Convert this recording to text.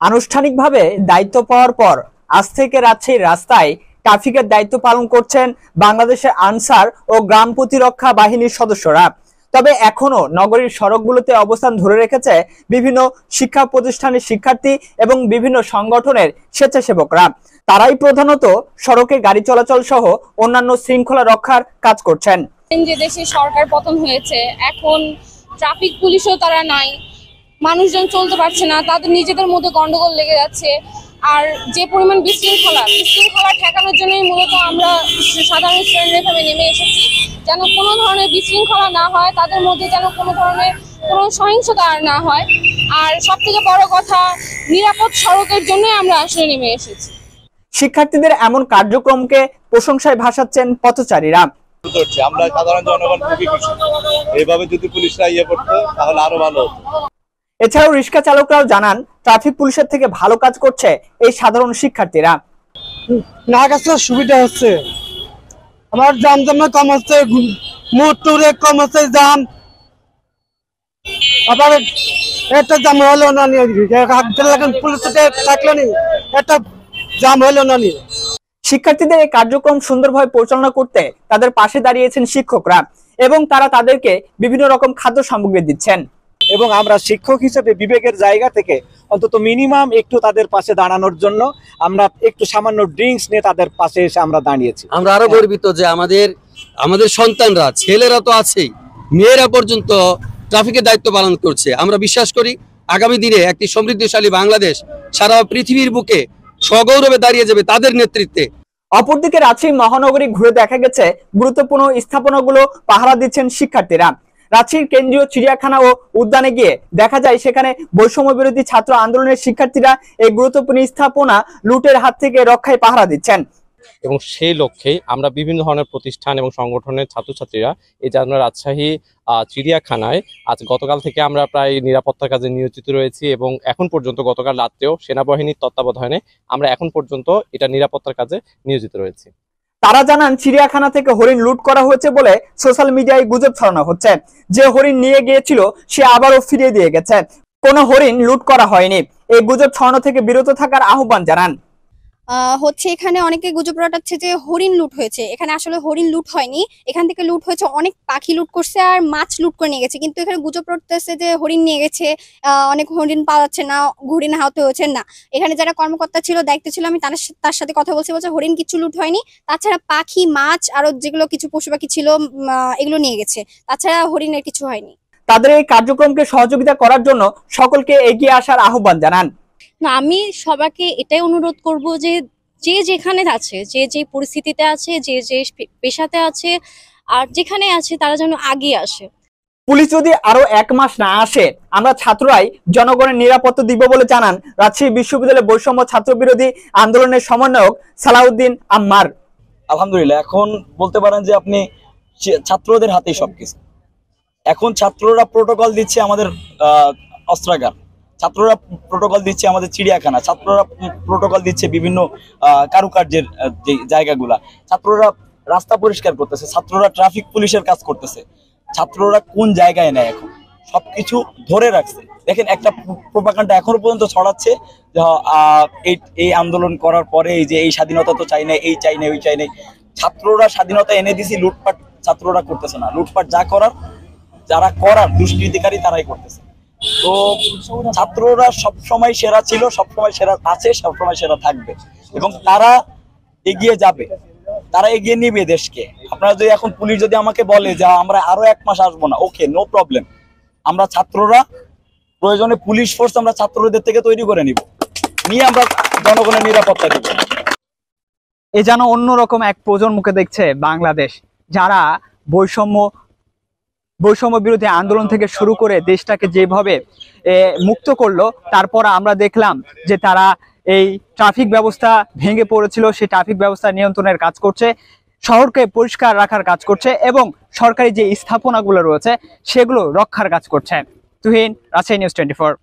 আনুষ্ঠানিকভাবে দায়িত্ব পাওয়ার পর আজ থেকে রাজশাহীর রাস্তায় ট্রাফিকের দায়িত্ব পালন করছেন বাংলাদেশের আনসার ও গ্রাম প্রতিরক্ষা বাহিনীর সদস্যরা। তবে এখনো নগরীর সড়কগুলোতে অবস্থান ধরে রেখেছে বিভিন্ন শিক্ষা প্রতিষ্ঠানের শিক্ষার্থী এবং বিভিন্ন সংগঠনের স্বেচ্ছাসেবকরা। তারাই প্রধানত সড়কে গাড়ি চলাচল সহ অন্যান্য শৃঙ্খলা রক্ষার কাজ করছেন। যে দেশে সরকার পতন হয়েছে, এখন ট্রাফিক পুলিশও তারা নাই, মানুষজন চলতে পারছে না, তাদের নিজেদের মধ্যে গন্ডগোল লেগে যাচ্ছে। আর যে পরিমাণ বিশৃঙ্খলা ঠেকানোর জন্যই মূলত আমরা সাধারণ স্টুডেন্ট হিসেবে নেমে এসেছি, যেন কোনো ধরনের বিশৃঙ্খলা না হয়, তাদের মধ্যে যেন কোনো ধরনের কোনো সহিংসতা আর না হয়। আর সব থেকে বড় কথা, নিরাপদ সড়কের জন্যই আমরা আসলে নেমে এসেছি। শিক্ষার্থীদের এমন কার্যক্রমকে প্রশংসায় ভাসাচ্ছেন পথচারীরা। আমরা সাধারণ জনগণ খুবই খুশি, এইভাবে যদি পুলিশরা করতো তাহলে আরো ভালো হতো। এছাড়াও রিক্সা চালকরাও জানান ট্রাফিক পুলিশের থেকে ভালো কাজ করছে এই সাধারণ শিক্ষার্থীরা। না কাছে সুবিধা হচ্ছে, আমার জামে কম হচ্ছে, মোটরে কম হচ্ছে জাম। আবার একটা জাম হলো না, পুলিশ থাকলো নি, একটা জাম হলো না। শিক্ষার্থীদের এই কার্যক্রম সুন্দরভাবে পরিচালনা করতে তাদের পাশে দাঁড়িয়েছেন শিক্ষকরা এবং তারা তাদেরকে বিভিন্ন রকম খাদ্য সামগ্রী দিচ্ছেন। এবং আমরা শিক্ষক হিসেবে বিবেকের জায়গা থেকে অন্তত মিনিমাম একটু তাদের পাশে দাঁড়ানোর জন্য আমরা একটু সামান্য ড্রিঙ্কস নিয়ে তাদের পাশে এসে আমরা দাঁড়িয়েছি। আমরা আরো গর্বিত যে আমাদের সন্তানরা, ছেলেরা তো আছেই, মেয়েরা পর্যন্ত ট্রাফিকের দায়িত্ব পালন করছে। আমরা বিশ্বাস করি আগামী দিনে একটি সমৃদ্ধশালী বাংলাদেশ সারা পৃথিবীর বুকে সগৌরবে দাঁড়িয়ে যাবে তাদের নেতৃত্বে। অপরদিকে রাজশাহী মহানগরী ঘুরে দেখা গেছে গুরুত্বপূর্ণ স্থাপনাগুলো পাহারা দিচ্ছেন শিক্ষার্থীরা। রাজশাহীর কেন্দ্রীয় চিড়িয়াখানা ও উদ্যানে গিয়ে দেখা যায় সেখানে বৈষম্য বিরোধী ছাত্র আন্দোলনের শিক্ষার্থীরা এই গুরুত্বপূর্ণ স্থাপনা লুটের হাত থেকে রক্ষায় পাহারা দিচ্ছেন। এবং সেই লক্ষ্যেই আমরা বিভিন্ন ধরনের প্রতিষ্ঠান এবং সংগঠনের ছাত্রছাত্রীরা এই জন্য রাজশাহী চিড়িয়াখানায় আজ গতকাল থেকে আমরা প্রায় নিরাপত্তার কাজে নিয়োজিত রয়েছি এবং এখন পর্যন্ত গতকাল রাত্রেও সেনাবাহিনীর তত্ত্বাবধানে আমরা এখন পর্যন্ত এটা নিরাপত্তার কাজে নিয়োজিত রয়েছি। তারা জানান চিড়িয়াখানা থেকে হরিণ লুট করা হয়েছে বলে সোশ্যাল মিডিয়ায় গুজব ছড়ানো হচ্ছে। যে হরিণ নিয়ে গিয়েছিল সে আবারও ফিরিয়ে দিয়ে গেছে, কোনো হরিণ লুট করা হয়নি। এই গুজব ছড়ানো থেকে বিরত থাকার আহ্বান জানান। এখানে অনেকে গুজব রটাচ্ছে যে হরিণ লুট হয়েছে। এখানে আসলে হরিণ লুট হয়নি, এখান থেকে লুট হয়েছে অনেক পাখি লুট করছে আর মাছ লুট করে নিয়ে গেছে। কিন্তু এখানে গুজব রটতেছে যে হরিণ নিয়ে গেছে, অনেক হরিণ পাওয়া যাচ্ছে না, হরিণ আহত হয়েছে না। এখানে যারা কর্মকর্তা ছিল, দায়িত্ব ছিল, আমি তার সাথে কথা বলছি, বলছে হরিণ কিছু লুট হয়নি, তাছাড়া পাখি, মাছ আরো যেগুলো কিছু পশু পাখি ছিল এগুলো নিয়ে গেছে, তাছাড়া হরিণের কিছু হয়নি। তাদের এই কার্যক্রমকে সহযোগিতা করার জন্য সকলকে এগিয়ে আসার আহ্বান জানান। আমি সবাইকে এটাই অনুরোধ করব যে যে যেখানে আছে, যে যে পরিস্থিতিতে আছে, যে যে পেশাতে আছে আর যেখানে আছে, তারা যেন আগিয়ে আসে। পুলিশ যদি আরো 1 মাস না আসে, আমরা ছাত্ররাই জনগণের নিরাপত্তা দিব বলে জানান রাজশাহী বিশ্ববিদ্যালয়ের বৈষম্য ছাত্র বিরোধী আন্দোলনের সমন্বয়ক সালাউদ্দিন আম্মার। আলহামদুলিল্লাহ, এখন বলতে পারেন যে আপনি ছাত্রদের হাতেই সবকিছু। এখন ছাত্ররা প্রোটোকল দিচ্ছে আমাদের অস্ত্রাগার, ছাত্ররা প্রোটোকল দিচ্ছে আমাদের চিড়িয়াখানা, ছাত্ররা প্রোটোকল দিচ্ছে বিভিন্ন কারুকার্যের যে জায়গাগুলা, ছাত্ররা রাস্তা পরিষ্কার করতেছে, ছাত্ররা ট্রাফিক পুলিশের কাজ করতেছে। ছাত্ররা কোন জায়গায় নেয় এখন সবকিছু ধরে রাখছে। দেখেন, একটা প্রোপাগান্ডা এখনো পর্যন্ত ছড়াচ্ছে যে এই আন্দোলন করার পরে এই স্বাধীনতা তো চাই না, এই চাই না, ওই চাই না। ছাত্ররা স্বাধীনতা এনে দিছি, লুটপাট ছাত্ররা করতেছে না। লুটপাট যারা করার দুষ্কৃতিকারী তারাই করতেছে। তো ছাত্ররা সবসময় সেরা ছিল, সবসময় সেরা আছে, সবসময় সেরা থাকবে এবং তারা এগিয়ে যাবে, তারা এগিয়ে নিবে দেশকে। আপনারা যদি এখন পুলিশ যদি আমাকে বলে যে আমরা আরো 1 মাস আসবো না, ওকে, নো প্রবলেম। আমরা ছাত্ররা প্রয়োজনে পুলিশ ফোর্স আমরা ছাত্রদের থেকে তৈরি করে নিয়ে আমরা জনগণের নিরাপত্তা দিব। এ যেন অন্যরকম এক প্রজন্মকে দেখছে বাংলাদেশ, যারা বৈষম্য বিরোধী আন্দোলন থেকে শুরু করে দেশটাকে যেভাবে মুক্ত করলো, তারপর আমরা দেখলাম যে তারা এই ট্রাফিক ব্যবস্থা ভেঙে পড়েছিল, সেই ট্রাফিক ব্যবস্থা নিয়ন্ত্রণের কাজ করছে, শহরকে পরিষ্কার রাখার কাজ করছে এবং সরকারি যে স্থাপনাগুলো রয়েছে সেগুলো রক্ষার কাজ করছে। তুহিন, রাজশাহী নিউজ 24।